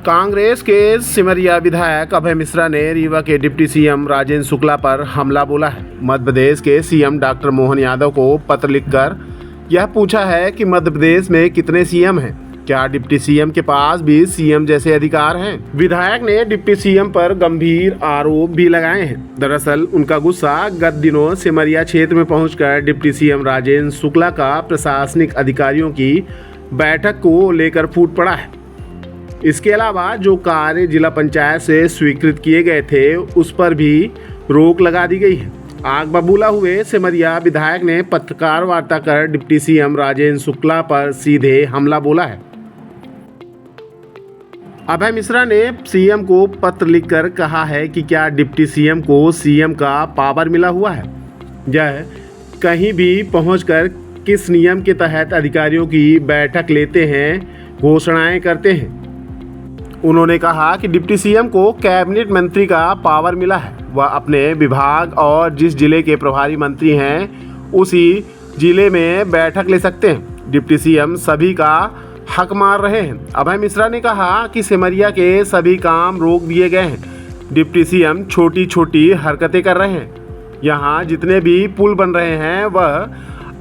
कांग्रेस के सिमरिया विधायक अभय मिश्रा ने रीवा के डिप्टी सीएम राजेंद्र शुक्ला पर हमला बोला है। मध्य प्रदेश के सीएम डॉक्टर मोहन यादव को पत्र लिखकर यह पूछा है कि मध्य प्रदेश में कितने सीएम हैं, क्या डिप्टी सीएम के पास भी सीएम जैसे अधिकार हैं। विधायक ने डिप्टी सीएम पर गंभीर आरोप भी लगाए हैं। दरअसल उनका गुस्सा गत दिनों सिमरिया क्षेत्र में पहुंचकर डिप्टी सीएम राजेंद्र शुक्ला का प्रशासनिक अधिकारियों की बैठक को लेकर फूट पड़ा है। इसके अलावा जो कार्य जिला पंचायत से स्वीकृत किए गए थे उस पर भी रोक लगा दी गई है। आग बबूला हुए सिमरिया विधायक ने पत्रकार वार्ता कर डिप्टी सीएम राजेंद्र शुक्ला पर सीधे हमला बोला है। अभय मिश्रा ने सीएम को पत्र लिखकर कहा है कि क्या डिप्टी सीएम को सीएम का पावर मिला हुआ है, यह कहीं भी पहुंचकर किस नियम के तहत अधिकारियों की बैठक लेते हैं, घोषणाएं करते हैं। उन्होंने कहा कि डिप्टी सीएम को कैबिनेट मंत्री का पावर मिला है। वह अपने विभाग और जिस जिले के प्रभारी मंत्री हैं उसी जिले में बैठक ले सकते हैं। डिप्टी सीएम सभी का हक मार रहे हैं। अभय मिश्रा ने कहा कि सिमरिया के सभी काम रोक दिए गए हैं। डिप्टी सीएम छोटी छोटी हरकतें कर रहे हैं। यहाँ जितने भी पुल बन रहे हैं वह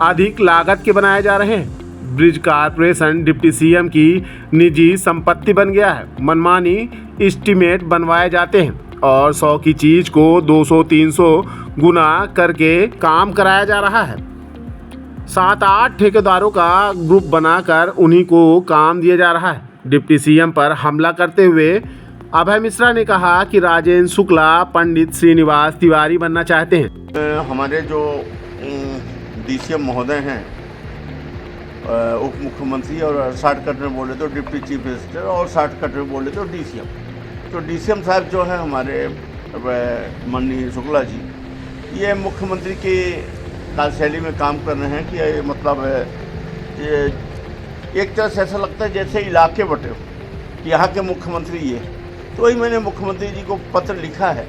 अधिक लागत के बनाए जा रहे हैं। ब्रिज कारपोरेशन डिप्टी सीएम की निजी संपत्ति बन गया है। मनमानी एस्टीमेट बनवाए जाते हैं और 100 की चीज को 200-300 गुना करके काम कराया जा रहा है। 7-8 ठेकेदारों का ग्रुप बनाकर उन्हीं को काम दिया जा रहा है। डिप्टी सीएम पर हमला करते हुए अभय मिश्रा ने कहा कि राजेंद्र शुक्ला पंडित श्रीनिवास तिवारी बनना चाहते हैं। हमारे जो डीसीएम महोदय हैं, उप मुख्यमंत्री, और शॉर्टकट में बोले तो डिप्टी चीफ मिनिस्टर, और शॉर्टकट में बोले तो डीसीएम। तो डीसीएम साहब जो है हमारे माननीय शुक्ला जी, ये मुख्यमंत्री की कार्यशैली में काम कर रहे हैं कि ये मतलब ये एक तरह से ऐसा लगता है जैसे इलाके बटे हो कि यहाँ के मुख्यमंत्री ये। तो वही मैंने मुख्यमंत्री जी को पत्र लिखा है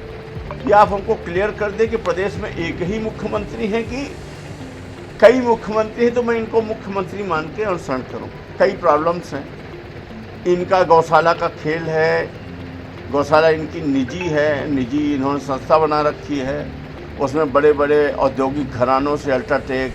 कि आप हमको क्लियर कर दें कि प्रदेश में एक ही मुख्यमंत्री हैं कि कई मुख्यमंत्री हैं, तो मैं इनको मुख्यमंत्री मान के अनुसरण करूं। कई प्रॉब्लम्स हैं। इनका गौशाला का खेल है, गौशाला इनकी निजी है, निजी इन्होंने संस्था बना रखी है। उसमें बड़े बड़े औद्योगिक घरानों से, अल्ट्राटेक,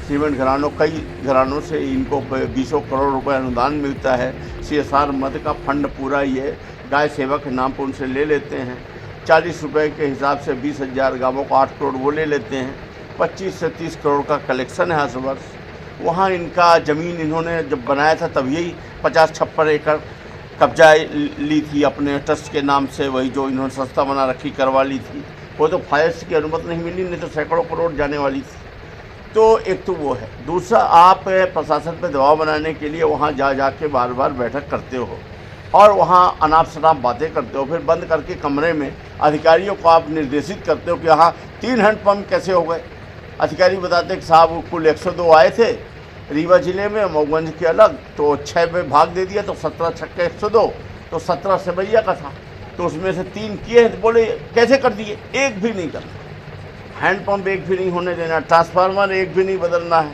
सीमेंट घरानों, कई घरानों से इनको 20 करोड़ रुपए अनुदान मिलता है। CSR मद का फंड पूरा ये गाय सेवा के नाम पर उनसे ले लेते हैं। 40 रुपये के हिसाब से 20,000 गाँवों को 8 करोड़ वो ले लेते हैं। 25 से 30 करोड़ का कलेक्शन है हर वर्ष। वहाँ इनका ज़मीन इन्होंने जब बनाया था तब यही 50-56 एकड़ कब्जा ली थी अपने ट्रस्ट के नाम से। वही जो इन्होंने संस्था बना रखी करवा ली थी, वो तो फायर्स की अनुमति नहीं मिली, नहीं तो सैकड़ों करोड़ जाने वाली थी। तो एक तो वो है। दूसरा, आप प्रशासन पर दबाव बनाने के लिए वहाँ जा के बार बार बैठक करते हो और वहाँ अनाप शनाप बातें करते हो। फिर बंद करके कमरे में अधिकारियों को आप निर्देशित करते हो कि यहाँ 3 हैंडपम्प कैसे हो गए। अधिकारी बताते हैं कि साहब कुल 102 आए थे रीवा जिले में, मऊगंज के अलग, तो 6 में भाग दे दिया, तो 17 छक्के 102, तो 17 सिमरिया का था, तो उसमें से 3 किए हैं। तो बोले कैसे कर दिए? एक भी नहीं करना, हैंडपम्प एक भी नहीं होने देना, ट्रांसफार्मर एक भी नहीं बदलना है,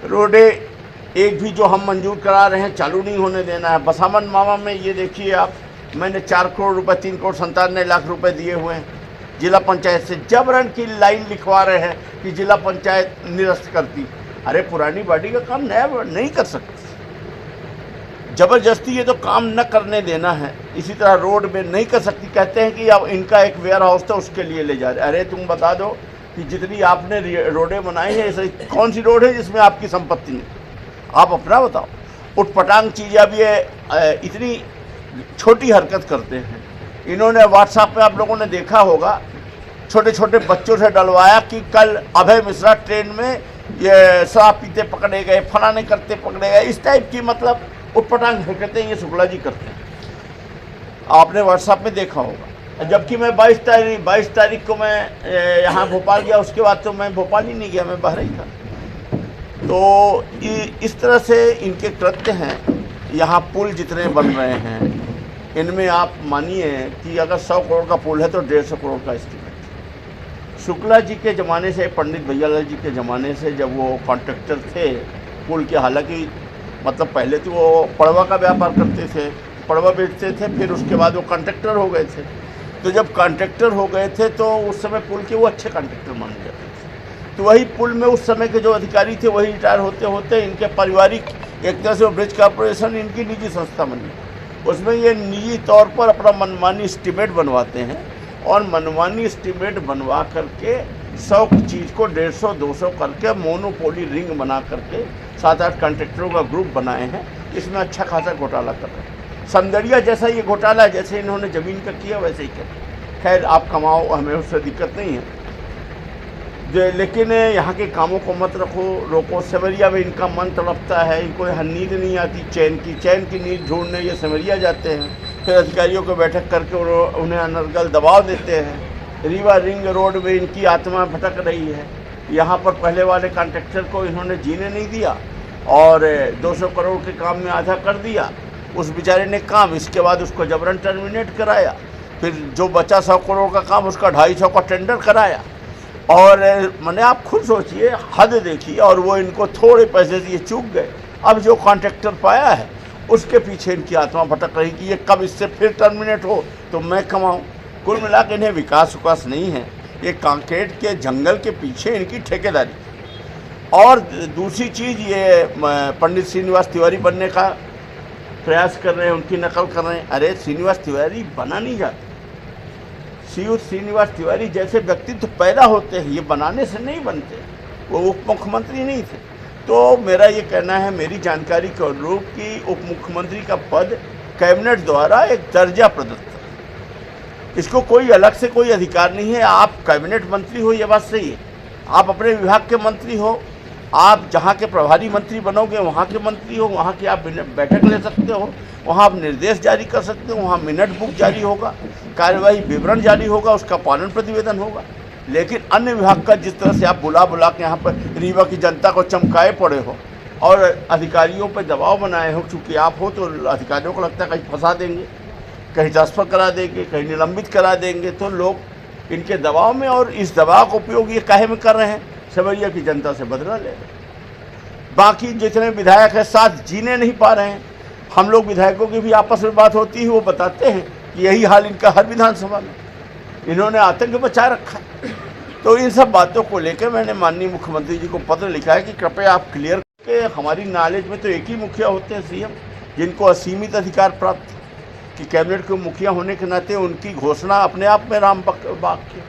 रोडे एक भी जो हम मंजूर करा रहे हैं चालू नहीं होने देना है। बसामन मामा में ये देखिए आप, मैंने 4 करोड़ रुपये 3 करोड़ 97 लाख रुपए दिए हुए हैं जिला पंचायत से। जबरन की लाइन लिखवा रहे हैं कि जिला पंचायत निरस्त करती। अरे पुरानी बॉडी का काम नया नहीं कर सकती, जबरदस्ती ये तो काम न करने देना है। इसी तरह रोड में नहीं कर सकती, कहते हैं कि अब इनका एक वेयर हाउस था उसके लिए ले जा रहे। अरे तुम बता दो कि जितनी आपने रोडें बनाई हैं, ऐसी कौन सी रोड है जिसमें आपकी संपत्ति नहीं? आप अपना बताओ। उठपटांग चीज़, अब ये इतनी छोटी हरकत करते हैं। इन्होंने व्हाट्सएप पे आप लोगों ने देखा होगा, छोटे छोटे बच्चों से डलवाया कि कल अभय मिश्रा ट्रेन में ये शराब पीते पकड़े गए, फलाने करते पकड़े गए। इस टाइप की मतलब उठपटांग हरकतें ये शुक्ला जी करते हैं। आपने व्हाट्सएप में देखा होगा। जबकि मैं 22 तारीख को मैं यहाँ भोपाल गया, उसके बाद तो मैं भोपाल ही नहीं गया, मैं बाहर ही था। तो इस तरह से इनके कृत्य हैं। यहाँ पुल जितने बन रहे हैं, इनमें आप मानिए कि अगर 100 करोड़ का पुल है तो 150 करोड़ का एस्टीमेट। शुक्ला जी के ज़माने से, पंडित भैयालाल जी के ज़माने से, जब वो कॉन्ट्रैक्टर थे पुल के, हालांकि मतलब पहले तो वो पड़वा का व्यापार करते थे, पड़वा बेचते थे, फिर उसके बाद वो कॉन्ट्रैक्टर हो गए थे। तो जब कॉन्ट्रैक्टर हो गए थे तो उस समय पुल के वो अच्छे कॉन्ट्रैक्टर माने जाते थे। तो वही पुल में उस समय के जो अधिकारी थे वही रिटायर होते होते इनके पारिवारिक एक तरह से ब्रिज कॉर्पोरेशन इनकी निजी संस्था बन गई। उसमें ये निजी तौर पर अपना मनमानी एस्टीमेट बनवाते हैं और मनमानी एस्टीमेट बनवा करके 100 की चीज़ को 150-200 करके मोनोपोली रिंग बना करके 7-8 कॉन्ट्रैक्टरों का ग्रुप बनाए हैं। इसमें अच्छा खासा घोटाला कर रहे हैं। समदड़िया जैसा ये घोटाला, जैसे इन्होंने ज़मीन का किया वैसे ही किया। खैर आप कमाओ, हमें उससे दिक्कत नहीं है, लेकिन यहाँ के कामों को मत रोको। सेमरिया में इनका मन तड़पता है, इनको यहाँ नींद नहीं आती चैन की नींद ढूंढने ये सेमरिया जाते हैं। फिर अधिकारियों को बैठक करके उन्हें अनर्गल दबाव देते हैं। रीवा रिंग रोड में इनकी आत्मा भटक रही है। यहाँ पर पहले वाले कॉन्ट्रैक्टर को इन्होंने जीने नहीं दिया और 200 करोड़ के काम में आधा कर दिया उस बेचारे ने काम। इसके बाद उसको जबरन टर्मिनेट कराया। फिर जो बचा 100 करोड़ का काम उसका 250 का टेंडर कराया। और मैंने आप खुद सोचिए, हद देखिए। और वो इनको थोड़े पैसे से ये चूक गए। अब जो कॉन्ट्रैक्टर पाया है उसके पीछे इनकी आत्मा भटक रही कि ये कब इससे फिर टर्मिनेट हो तो मैं कमाऊँ। कुल मिला के इन्हें विकास नहीं है, ये कांकेर के जंगल के पीछे इनकी ठेकेदारी। और दूसरी चीज़, ये पंडित श्रीनिवास तिवारी बनने का प्रयास कर रहे हैं, उनकी नकल कर रहे हैं। अरे श्रीनिवास तिवारी बना नहीं जाते। श्रीनिवास तिवारी जैसे व्यक्तित्व पैदा होते हैं, ये बनाने से नहीं बनते। वो उप मुख्यमंत्री नहीं थे। तो मेरा ये कहना है, मेरी जानकारी के अनुरूप कि उप मुख्यमंत्री का पद कैबिनेट द्वारा एक दर्जा प्रदत्त है। इसको कोई अलग से कोई अधिकार नहीं है। आप कैबिनेट मंत्री हो, ये बात सही है। आप अपने विभाग के मंत्री हो, आप जहाँ के प्रभारी मंत्री बनोगे वहाँ के मंत्री हो, वहाँ की आप बैठक ले सकते हो, वहाँ आप निर्देश जारी कर सकते हो, वहाँ मिनट बुक जारी होगा, कार्यवाही विवरण जारी होगा, उसका पालन प्रतिवेदन होगा। लेकिन अन्य विभाग का जिस तरह से आप बुला के यहाँ पर रीवा की जनता को चमकाए पड़े हो और अधिकारियों पर दबाव बनाए हो, चूँकि आप हो तो अधिकारियों को लगता है कहीं फंसा देंगे, कहीं ट्रांसफ़र करा देंगे, कहीं निलंबित करा देंगे। तो लोग इनके दबाव में, और इस दबाव का उपयोग ये काहे में कर रहे हैं, सेमरिया की जनता से बदला ले रहे हैं। बाकी जितने विधायक हैं साथ जीने नहीं पा रहे हैं। हम लोग विधायकों की भी आपस में बात होती है, वो बताते हैं कि यही हाल इनका हर विधानसभा में, इन्होंने आतंक बचा रखा है। तो इन सब बातों को लेकर मैंने माननीय मुख्यमंत्री जी को पत्र लिखा है कि कृपया आप क्लियर के, हमारी नॉलेज में तो एक ही मुखिया होते हैं सीएम, जिनको असीमित अधिकार प्राप्त, कि कैबिनेट के मुखिया होने के नाते उनकी घोषणा अपने आप में राम वाक्य।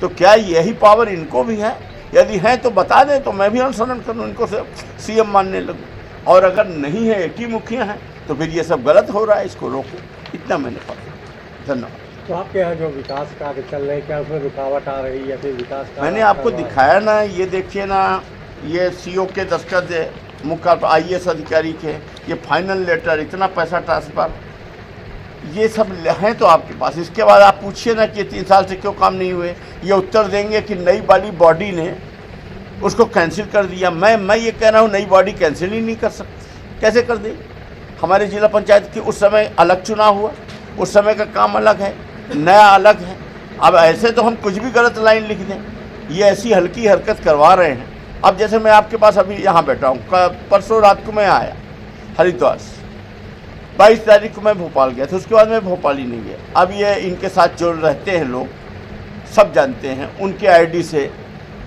तो क्या यही पावर इनको भी है? यदि है तो बता दें, तो मैं भी अनुसरण करूँ, इनको सीएम मानने लगूँ। और अगर नहीं है, एक ही मुखिया है, तो फिर ये सब गलत हो रहा है, इसको रोको। इतना मैंने पता। धन्यवाद। तो आपके यहाँ जो विकास कार्य चल रहे हैं, क्या उसमें रुकावट आ रही है? फिर विकास मैंने आपको दिखाया ना, ये देखिए ना, ये सीओ के दस्तखत है, मुख्य IAS अधिकारी के, ये फाइनल लेटर, इतना पैसा ट्रांसफर, ये सब हैं तो आपके पास। इसके बाद आप पूछिए ना कि 3 साल से क्यों काम नहीं हुए, ये उत्तर देंगे कि नई वाली बॉडी ने उसको कैंसिल कर दिया। मैं ये कह रहा हूँ, नई बॉडी कैंसिल ही नहीं कर सकती, कैसे कर देगी? हमारे जिला पंचायत की उस समय अलग चुनाव हुआ, उस समय का काम अलग है, नया अलग है। अब ऐसे तो हम कुछ भी गलत लाइन लिख दें, ये ऐसी हल्की हरकत करवा रहे हैं। अब जैसे मैं आपके पास अभी यहाँ बैठा हूँ, परसों रात को मैं आया हरिद्वार से, 22 तारीख को मैं भोपाल गया था, उसके बाद मैं भोपाल ही नहीं गया। अब ये इनके साथ जो रहते हैं लोग सब जानते हैं, उनके आईडी से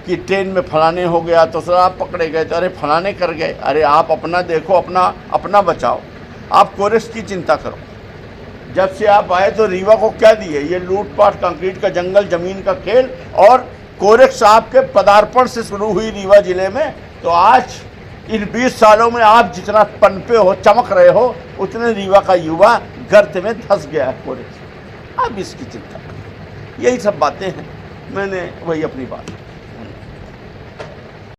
कि ट्रेन में फलाने हो गया तो सर आप पकड़े गए, तो अरे फलाने कर गए। अरे आप अपना देखो, अपना बचाओ, आप कोरेक्स की चिंता करो। जब से आप आए तो रीवा को क्या दिए? ये लूटपाट, कंक्रीट का जंगल, जमीन का खेल, और कोरेक्स आपके पदार्पण से शुरू हुई रीवा जिले में। तो आज इन 20 सालों में आप जितना पनपे हो, चमक रहे हो, उतने रीवा का युवा गर्त में धंस गया है कोरेक्स। अब इसकी चिंता करें। यही सब बातें हैं, मैंने वही अपनी बात